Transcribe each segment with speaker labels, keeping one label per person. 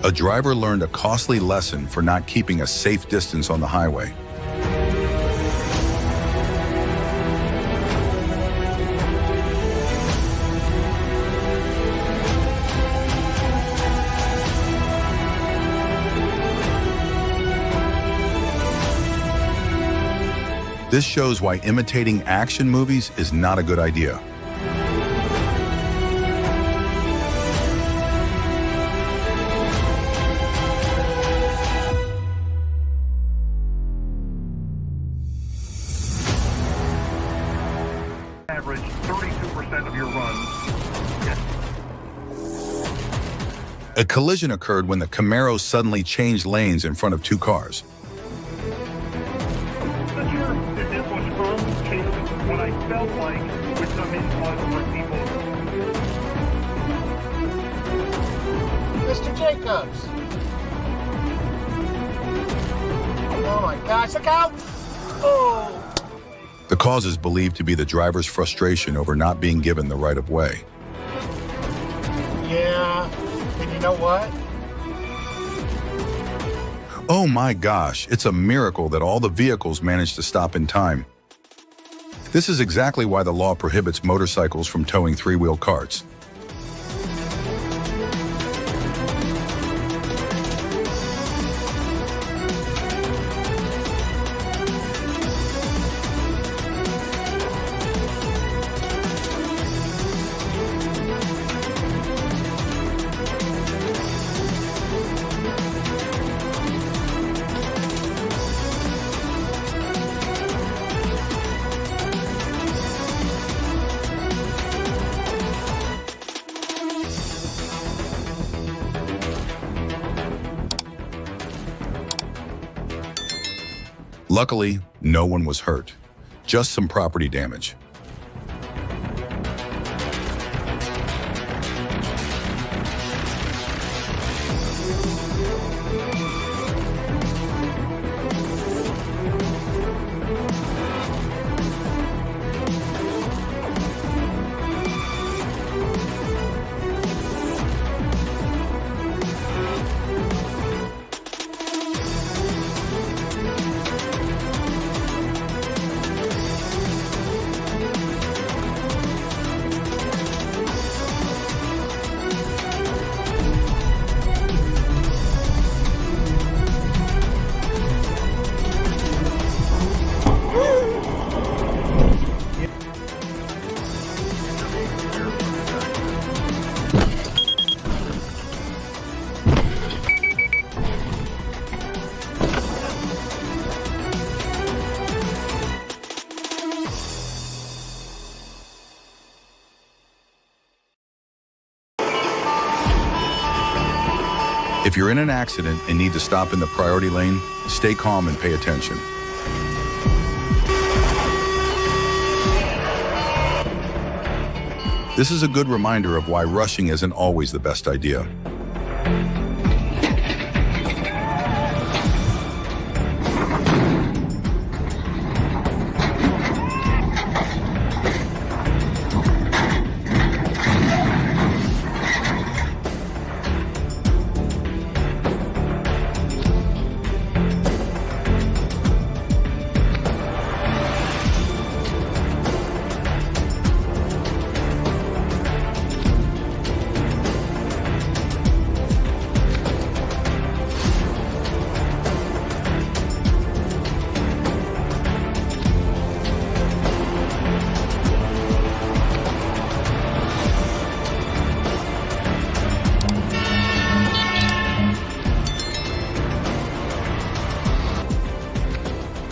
Speaker 1: A driver learned a costly lesson for not keeping a safe distance on the highway. This shows why imitating action movies is not a good idea.
Speaker 2: Average 32% of your runs.
Speaker 1: A collision occurred when the Camaro suddenly changed lanes in front of two cars.
Speaker 2: What I felt like with some influx from people.
Speaker 3: Mr. Jacobs. Oh my gosh, look out! Oh!
Speaker 1: The cause is believed to be the driver's frustration over not being given the right of way.
Speaker 3: Yeah, and you know what?
Speaker 1: Oh my gosh, it's a miracle that all the vehicles managed to stop in time. This is exactly why the law prohibits motorcycles from towing three-wheel carts. Luckily, no one was hurt, just some property damage. If you're in an accident and need to stop in the priority lane, stay calm and pay attention. This is a good reminder of why rushing isn't always the best idea.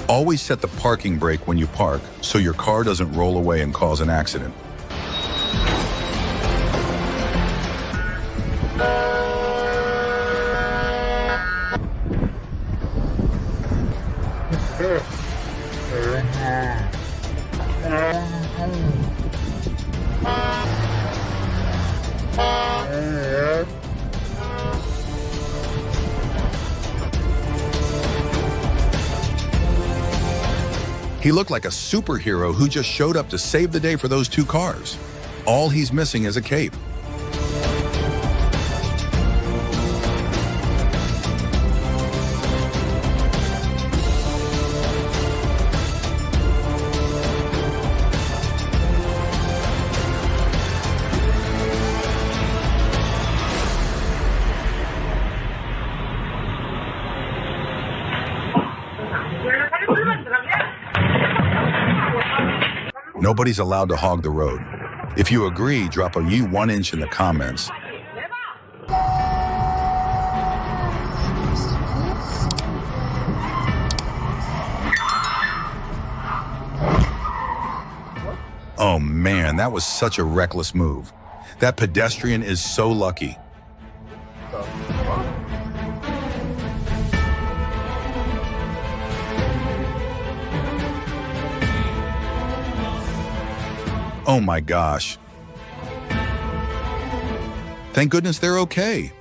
Speaker 1: Always set the parking brake when you park so your car doesn't roll away and cause an accident. He looked like a superhero who just showed up to save the day for those two cars. All he's missing is a cape. Nobody's allowed to hog the road. If you agree, drop a U 1 inch in the comments. Oh man, that was such a reckless move. That pedestrian is so lucky. Oh my gosh. Thank goodness they're okay.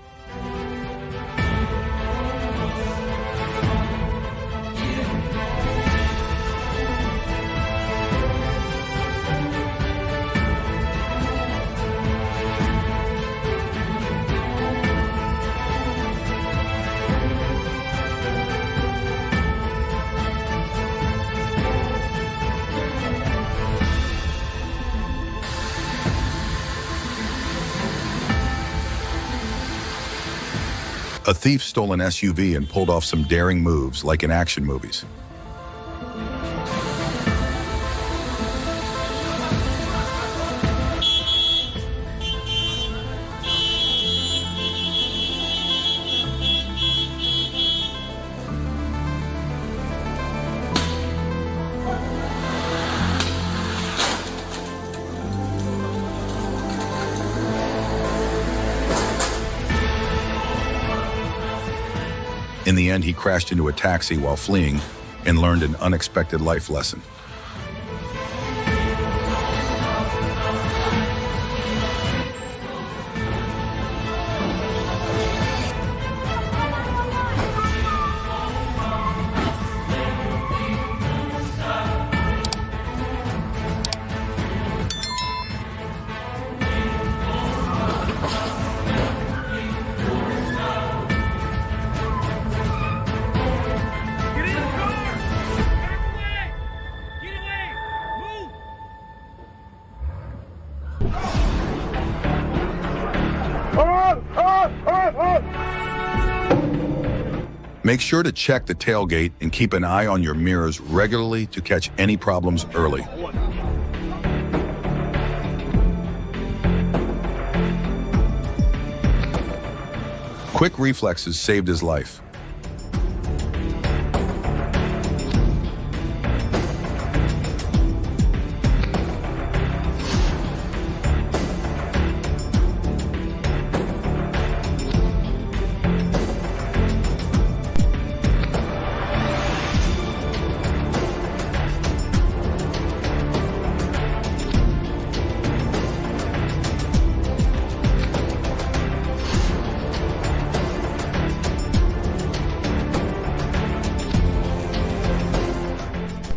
Speaker 1: A thief stole an SUV and pulled off some daring moves like in action movies. In the end, he crashed into a taxi while fleeing and learned an unexpected life lesson. Make sure to check the tailgate and keep an eye on your mirrors regularly to catch any problems early. Quick reflexes saved his life.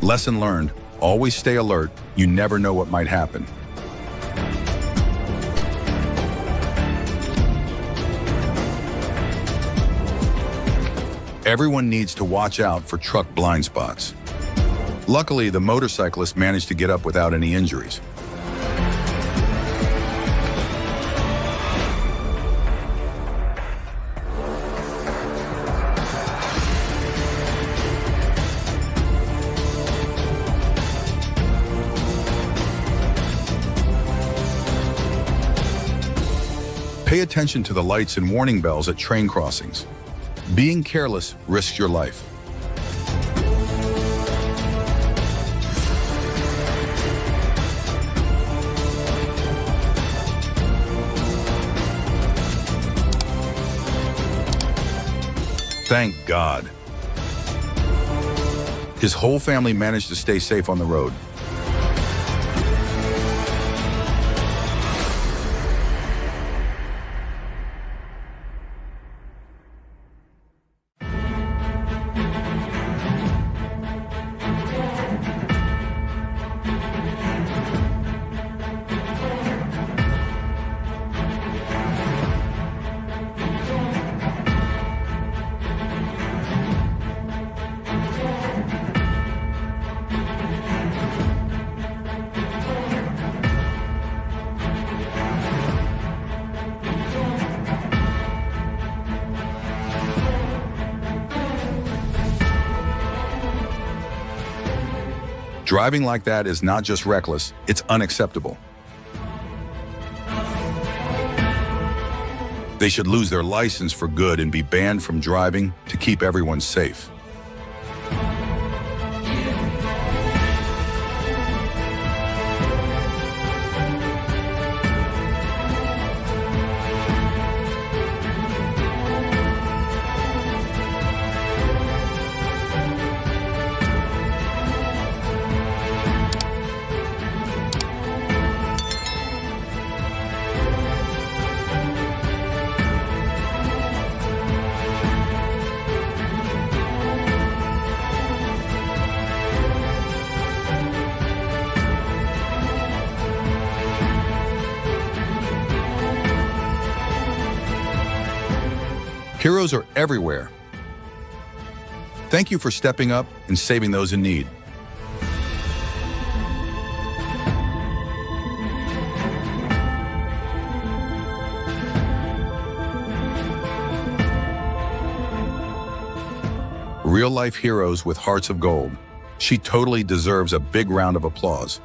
Speaker 1: Lesson learned, always stay alert, you never know what might happen. Everyone needs to watch out for truck blind spots. Luckily, the motorcyclist managed to get up without any injuries. Pay attention to the lights and warning bells at train crossings. Being careless risks your life. Thank God. His whole family managed to stay safe on the road. Driving like that is not just reckless, it's unacceptable. They should lose their license for good and be banned from driving to keep everyone safe. Heroes are everywhere. Thank you for stepping up and saving those in need. Real-life heroes with hearts of gold. She totally deserves a big round of applause.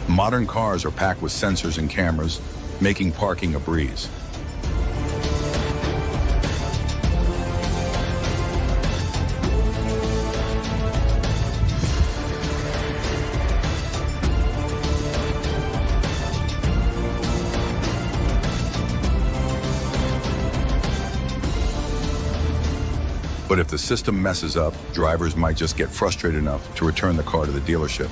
Speaker 1: Modern cars are packed with sensors and cameras, making parking a breeze. But if the system messes up, drivers might just get frustrated enough to return the car to the dealership.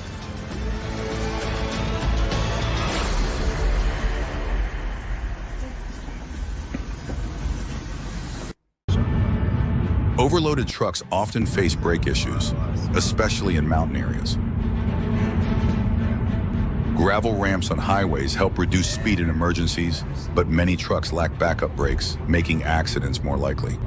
Speaker 1: Overloaded trucks often face brake issues, especially in mountain areas. Gravel ramps on highways help reduce speed in emergencies, but many trucks lack backup brakes, making accidents more likely.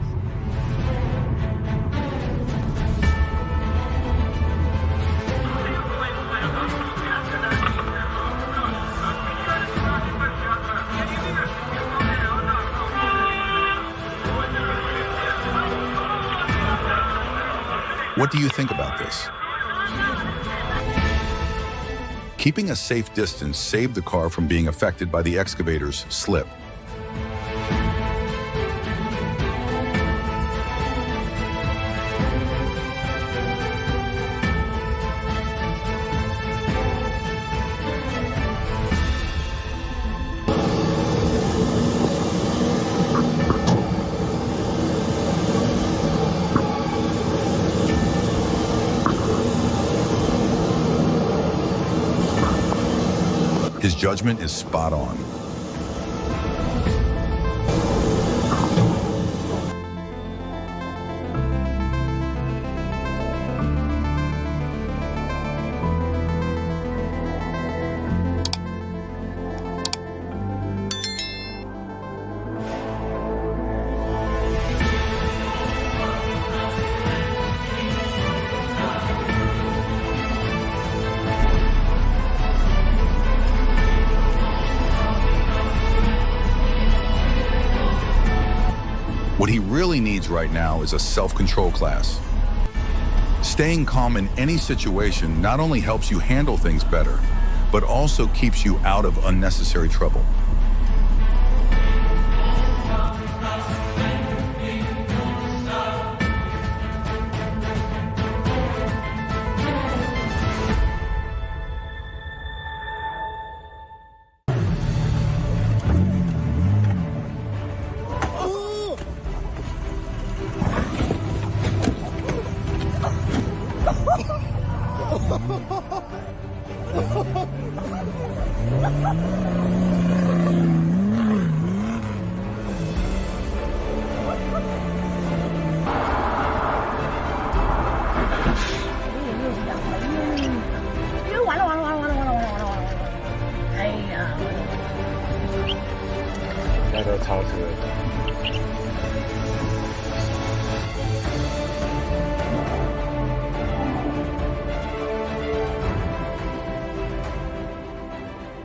Speaker 1: What do you think about this? Keeping a safe distance saved the car from being affected by the excavator's slip. His judgment is spot on. What he really needs right now is a self-control class. Staying calm in any situation not only helps you handle things better, but also keeps you out of unnecessary trouble.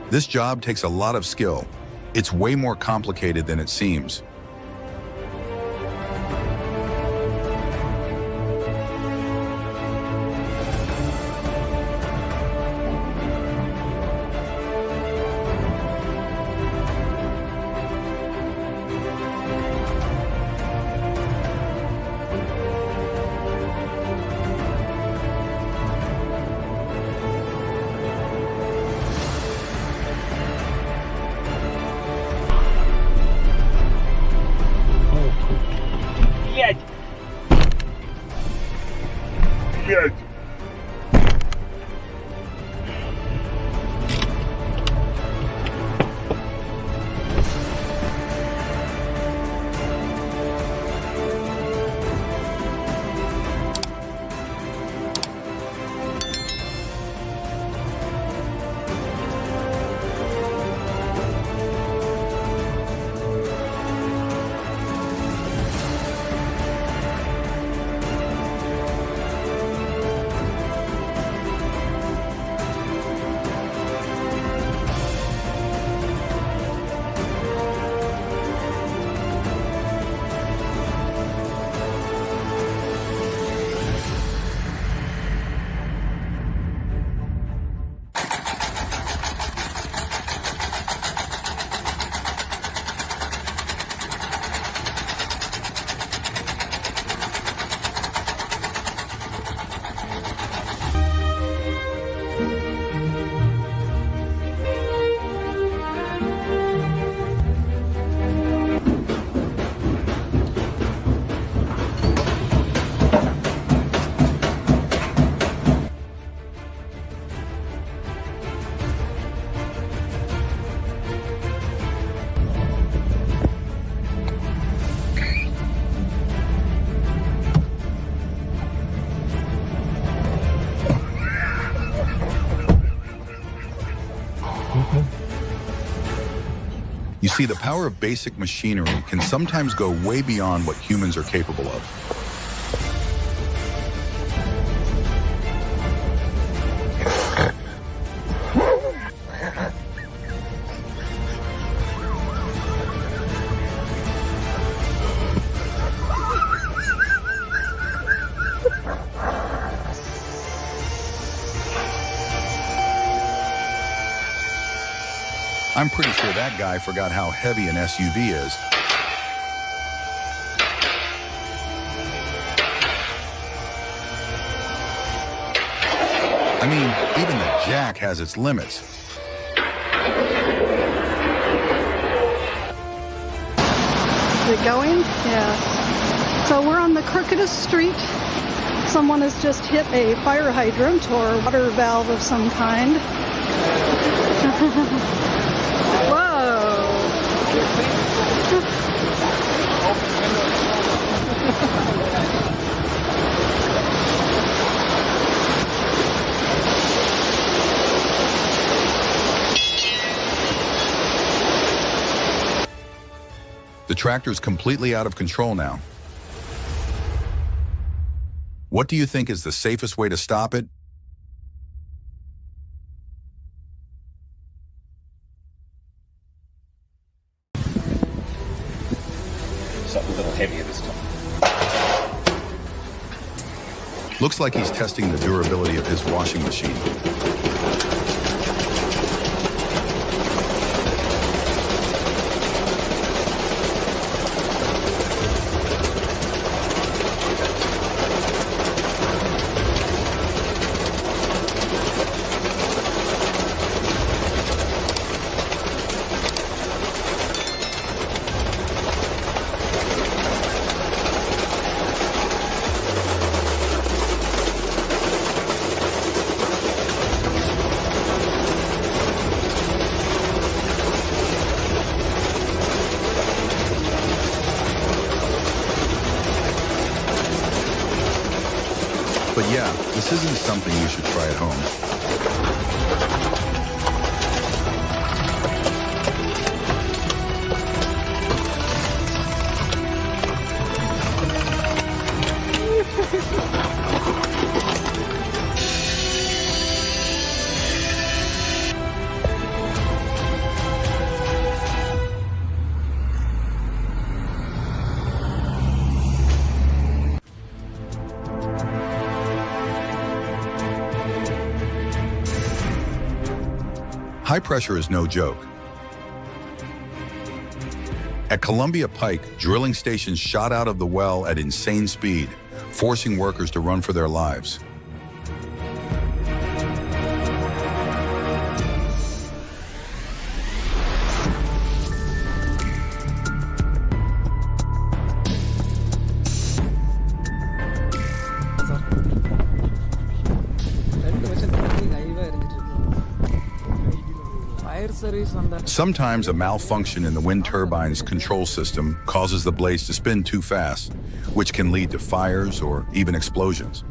Speaker 1: This job takes a lot of skill. It's way more complicated than it seems.
Speaker 2: Блядь.
Speaker 1: You see, the power of basic machinery can sometimes go way beyond what humans are capable of. I'm pretty sure that guy forgot how heavy an SUV is. I mean, even the jack has its limits.
Speaker 4: Is it going? Yeah. So we're on the crookedest street. Someone has just hit a fire hydrant or water valve of some kind.
Speaker 1: The tractor's completely out of control now. What do you think is the safest way to stop it?
Speaker 5: Something a little heavier this time.
Speaker 1: Looks like he's testing the durability of his washing machine. But yeah, this isn't something you should try at home. High pressure is no joke. At Columbia Pike, drilling stations shot out of the well at insane speed, forcing workers to run for their lives. Sometimes a malfunction in the wind turbine's control system causes the blades to spin too fast, which can lead to fires or even explosions.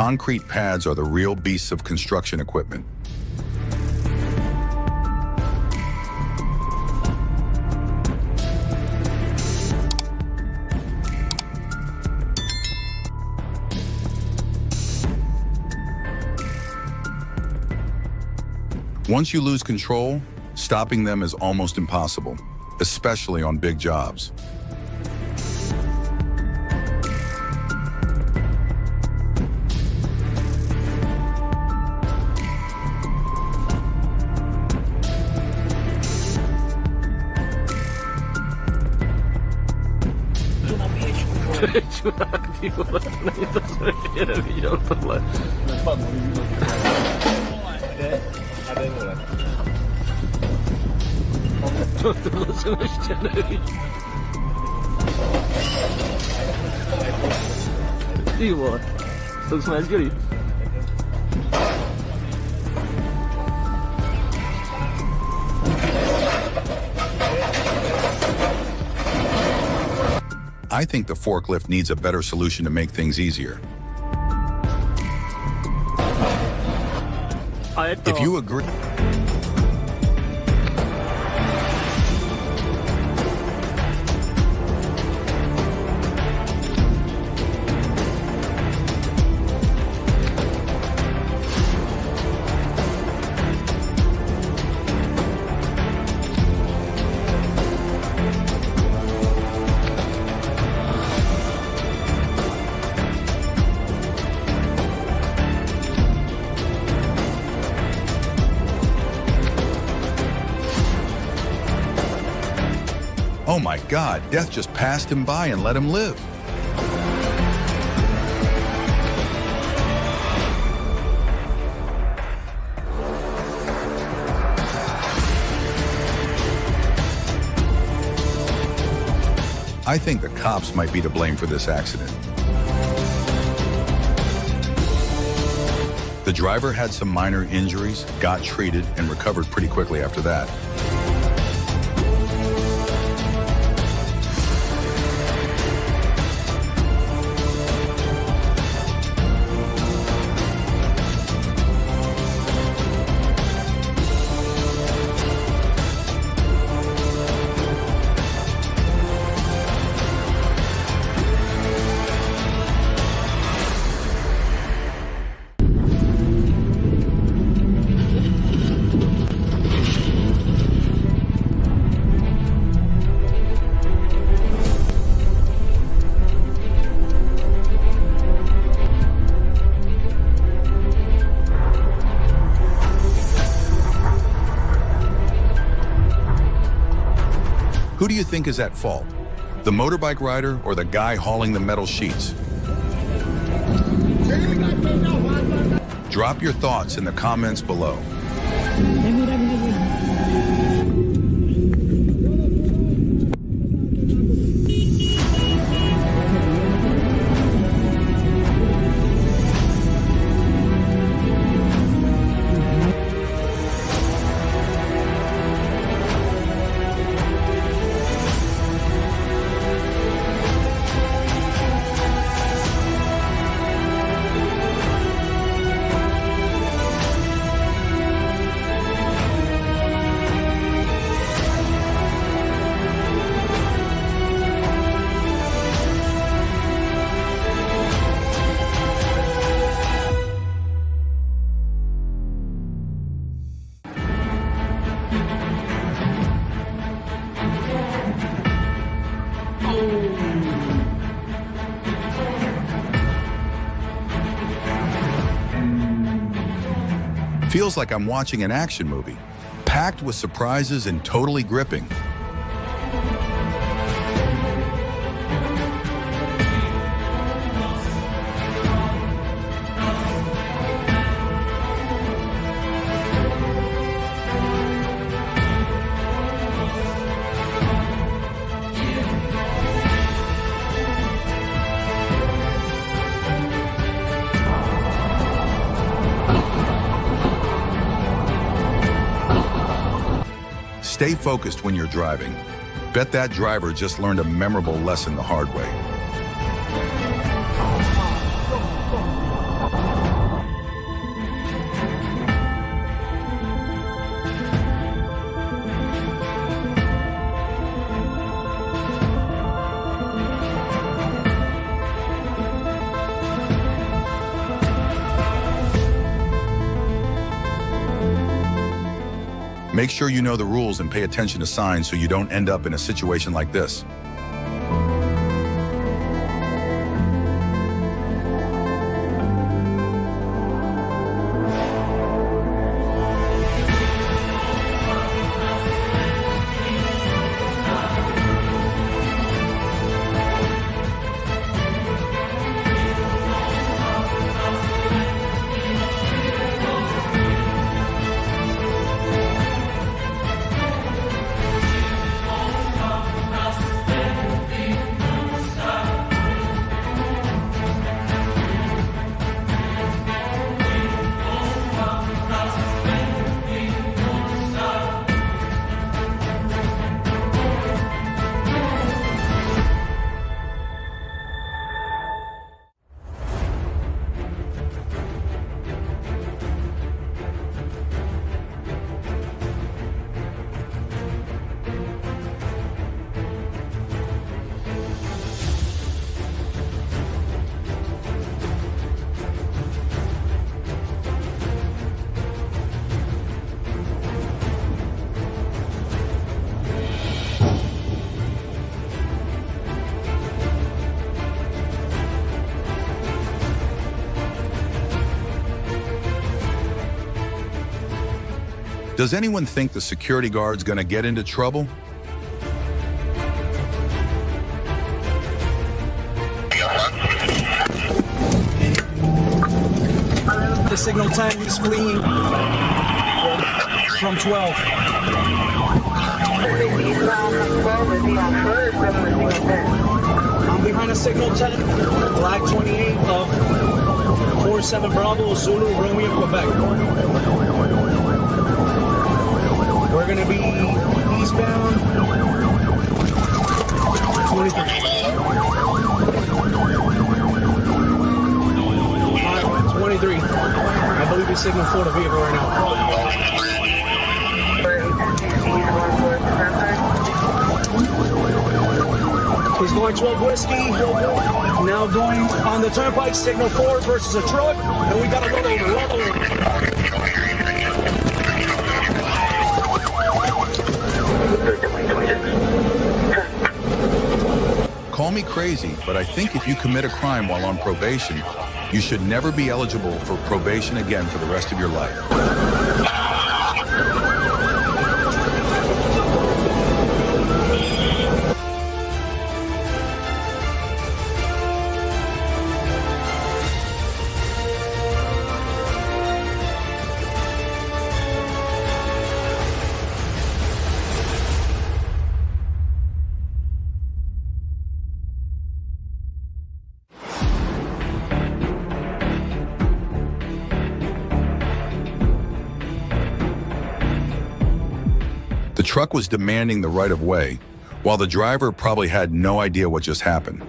Speaker 1: Concrete pads are the real beasts of construction equipment. Once you lose control, stopping them is almost impossible, especially on big jobs. I think the forklift needs a better solution to make things easier. If you agree... Oh my God, death just passed him by and let him live. I think the cops might be to blame for this accident. The driver had some minor injuries, got treated, and recovered pretty quickly after that. Who do you think is at fault? The motorbike rider or the guy hauling the metal sheets? Drop your thoughts in the comments below. Feels like I'm watching an action movie, packed with surprises and totally gripping. Stay focused when you're driving. Bet that driver just learned a memorable lesson the hard way. Make sure you know the rules and pay attention to signs so you don't end up in a situation like this. Does anyone think the security guard's gonna get into trouble?
Speaker 6: The signal 10 is fleeing from 12. I'm behind a signal 10, Black 28 of 47 Bravo, Zulu, Romeo, Quebec. We're going to be eastbound 23. 23. I believe we signal for the vehicle right now. He's going 12 whiskey. Now going on the turnpike, signal 4 versus a truck. And we got to roll over.
Speaker 1: Call me crazy, but I think if you commit a crime while on probation, you should never be eligible for probation again for the rest of your life. truck was demanding the right of way, while the driver probably had no idea what just happened.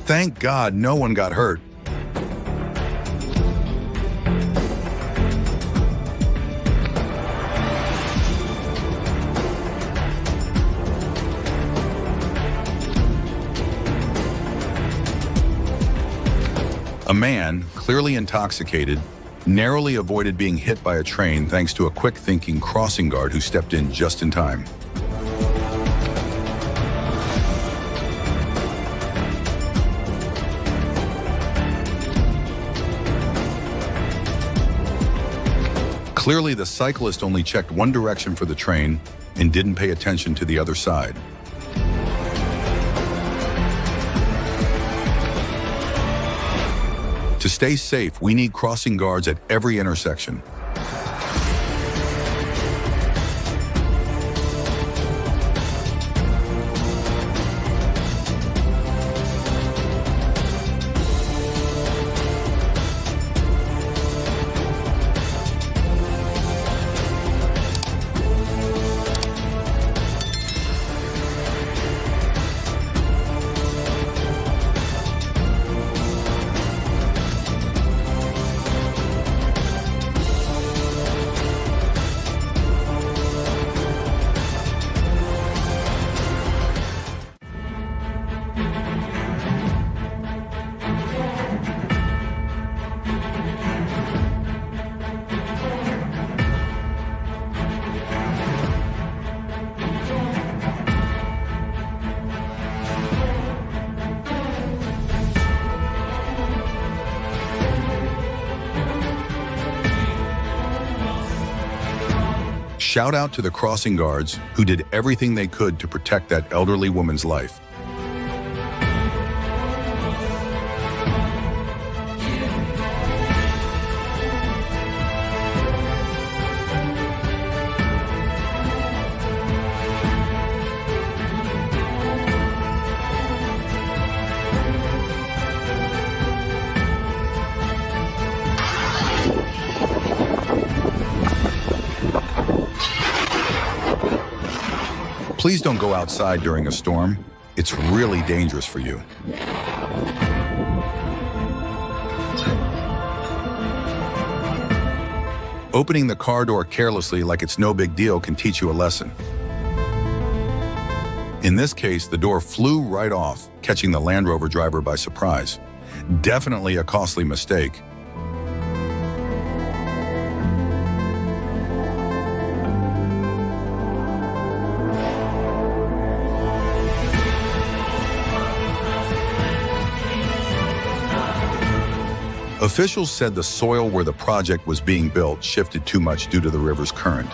Speaker 1: Thank God no one got hurt. A man, clearly intoxicated, narrowly avoided being hit by a train thanks to a quick-thinking crossing guard who stepped in just in time. Clearly, the cyclist only checked one direction for the train and didn't pay attention to the other side. To stay safe, we need crossing guards at every intersection. Shout out to the crossing guards who did everything they could to protect that elderly woman's life. Please don't go outside during a storm. It's really dangerous for you. Opening the car door carelessly like it's no big deal can teach you a lesson. In this case, the door flew right off, catching the Land Rover driver by surprise. Definitely a costly mistake. Officials said the soil where the project was being built shifted too much due to the river's current.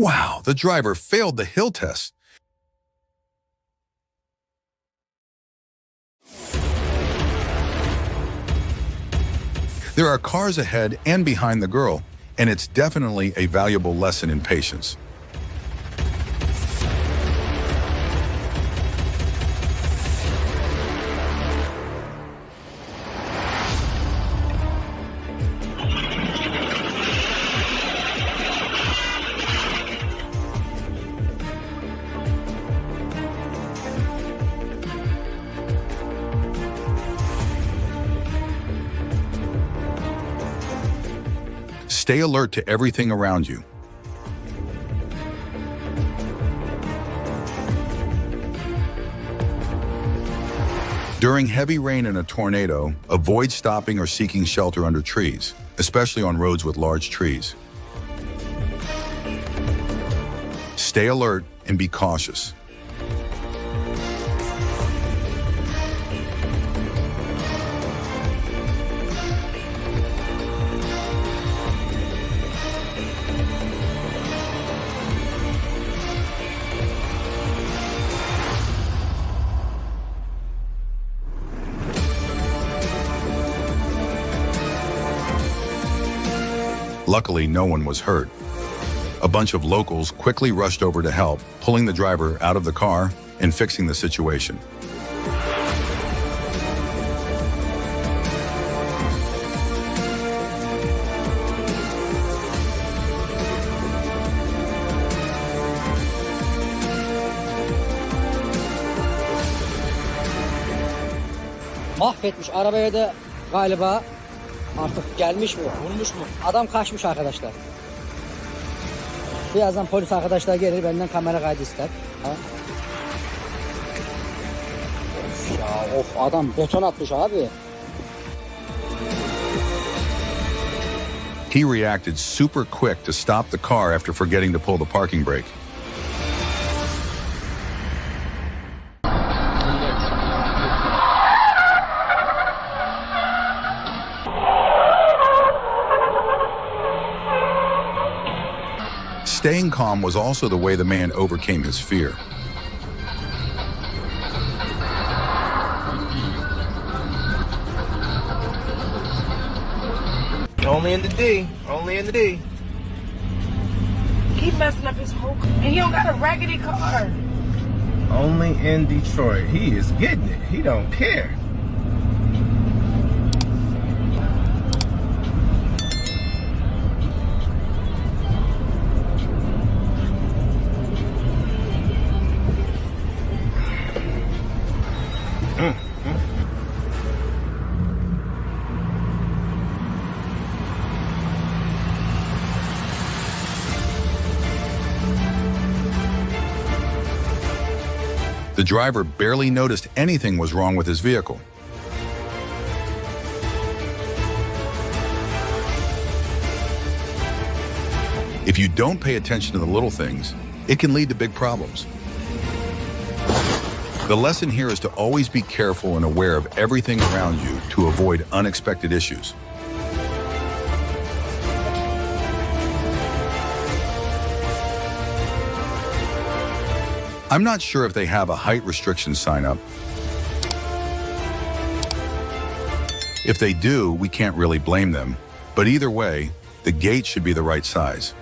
Speaker 1: Wow, the driver failed the hill test. There are cars ahead and behind the girl, and it's definitely a valuable lesson in patience. Stay alert to everything around you. During heavy rain and a tornado, avoid stopping or seeking shelter under trees, especially on roads with large trees. Stay Stay alert and be cautious. Luckily, no one was hurt. A bunch of locals quickly rushed over to help, pulling the driver out of the car and fixing the situation.
Speaker 7: Mahvetmiş arabaya da galiba artık gelmiş mi, vurmuş mu? Adam kaçmış arkadaşlar. Birazdan polis arkadaşlar gelir, benden kamera kaydı ister. Ha? Of ya, of adam beton atmış abi.
Speaker 1: He reacted super quick to stop the car after forgetting to pull the parking brake. Staying calm was also the way the man overcame his fear.
Speaker 3: Only in the D. Only in the D.
Speaker 8: Keep messing up his whole car. And he don't got a raggedy car.
Speaker 3: Only in Detroit. He is getting it. He don't care.
Speaker 1: The driver barely noticed anything was wrong with his vehicle. If you don't pay attention to the little things, it can lead to big problems. The lesson here is to always be careful and aware of everything around you to avoid unexpected issues. I'm not sure if they have a height restriction sign up. If they do, we can't really blame them. But either way, the gate should be the right size.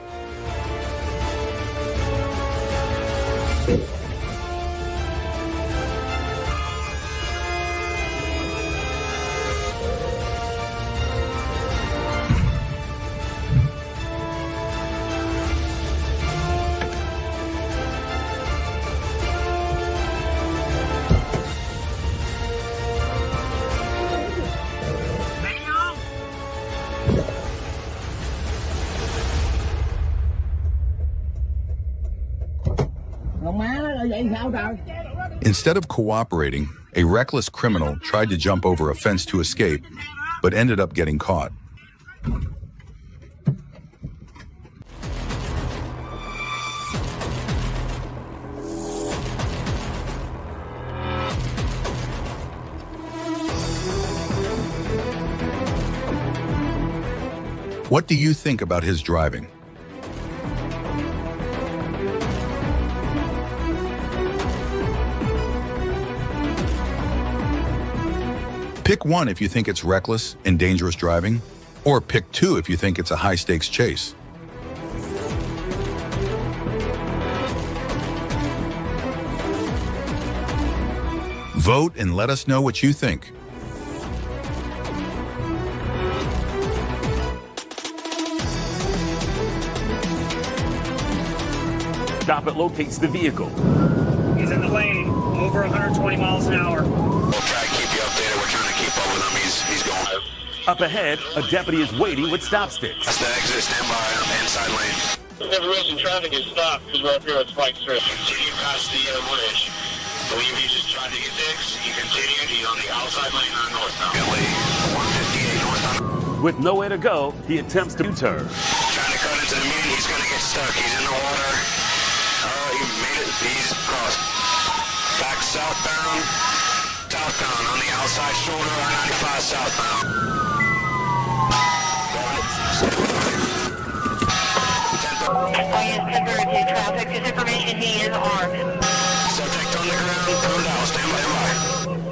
Speaker 1: Instead of cooperating, a reckless criminal tried to jump over a fence to escape, but ended up getting caught. What do you think about his driving? Pick one if you think it's reckless and dangerous driving, or pick two if you think it's a high-stakes chase. Vote and let us know what you think.
Speaker 9: Stop it locates the vehicle.
Speaker 2: He's in the lane, over 120 miles an hour.
Speaker 10: We'll try to keep you updated. We're trying to keep up with him. He's going.
Speaker 9: Up ahead, a deputy is waiting with stop sticks.
Speaker 10: That's the exit. Stand by. Inside lane.
Speaker 11: Everyone traffic is stopped because we're up here at Spike Strip.
Speaker 10: Continue past the bridge. Believe he just tried to get fixed. He continued. He's on the outside lane, not northbound. 158 northbound.
Speaker 9: With nowhere to go, he attempts to U-turn.
Speaker 10: Trying to cut into the median. He's going to get stuck. He's in the water. Ease cross. Back southbound on the outside shoulder, I-95 southbound.
Speaker 11: Traffic disinformation, he is armed.
Speaker 10: Subject on the ground, turned out, stand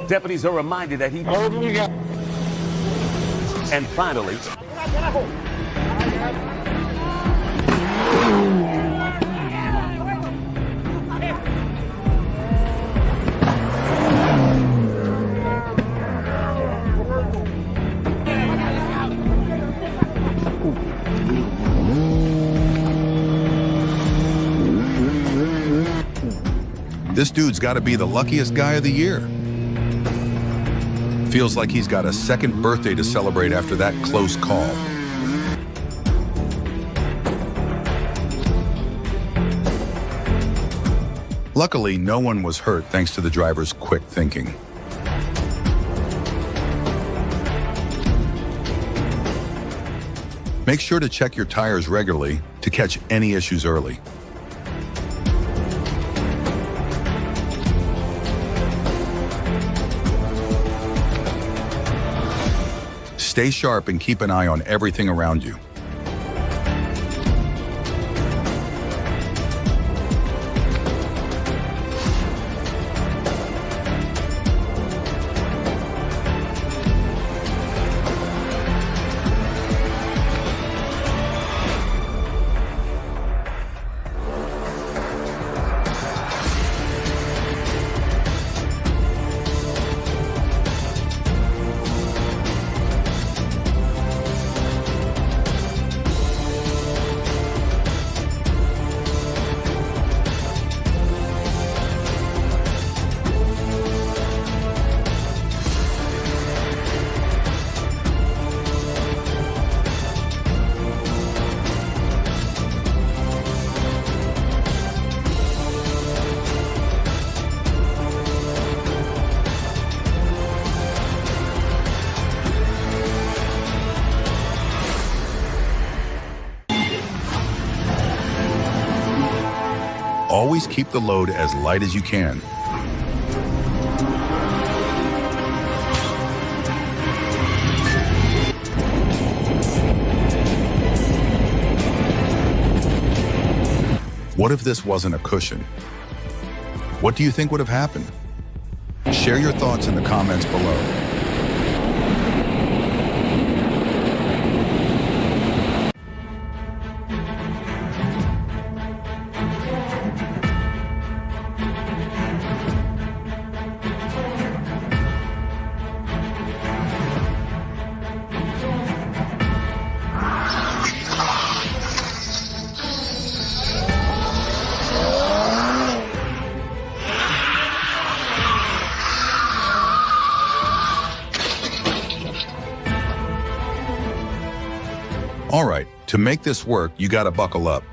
Speaker 10: by.
Speaker 9: Deputies are reminded that he... And finally...
Speaker 1: This dude's got to be the luckiest guy of the year. Feels like he's got a second birthday to celebrate after that close call. Luckily, no one was hurt thanks to the driver's quick thinking. Make sure to check your tires regularly to catch any issues early. Stay sharp and keep an eye on everything around you. Always keep the load as light as you can. What if this wasn't a cushion? What do you think would have happened? Share your thoughts in the comments below. All right, to make this work, you gotta buckle up.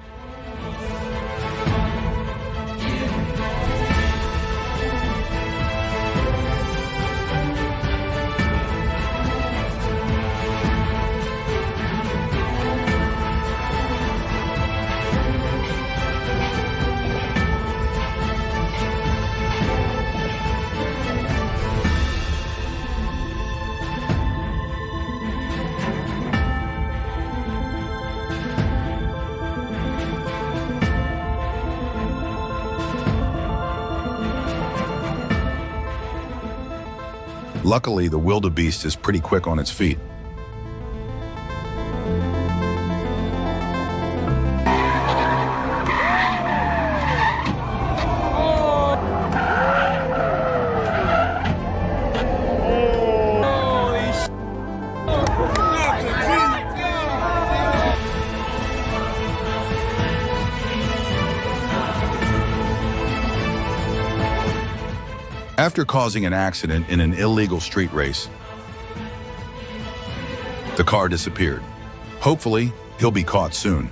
Speaker 1: Luckily, the wildebeest is pretty quick on its feet. After causing an accident in an illegal street race, the car disappeared. Hopefully, he'll be caught soon.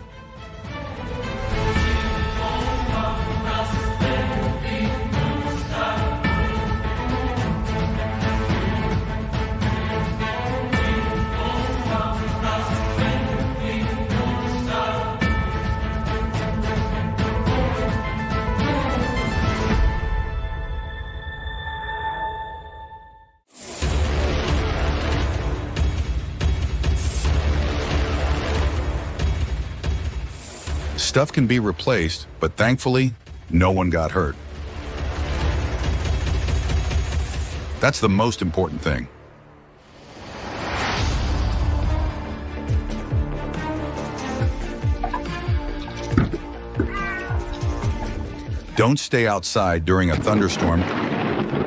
Speaker 1: Stuff can be replaced, but thankfully, no one got hurt. That's the most important thing. Don't stay outside during a thunderstorm,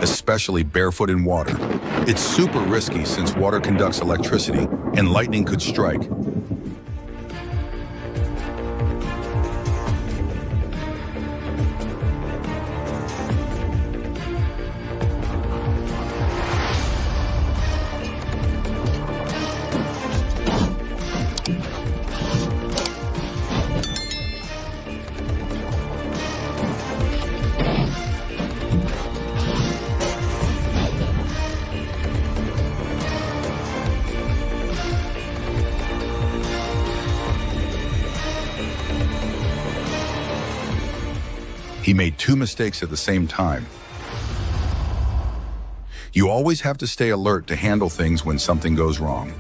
Speaker 1: especially barefoot in water. It's super risky since water conducts electricity and lightning could strike. He made 2 mistakes at the same time. You always have to stay alert to handle things when something goes wrong.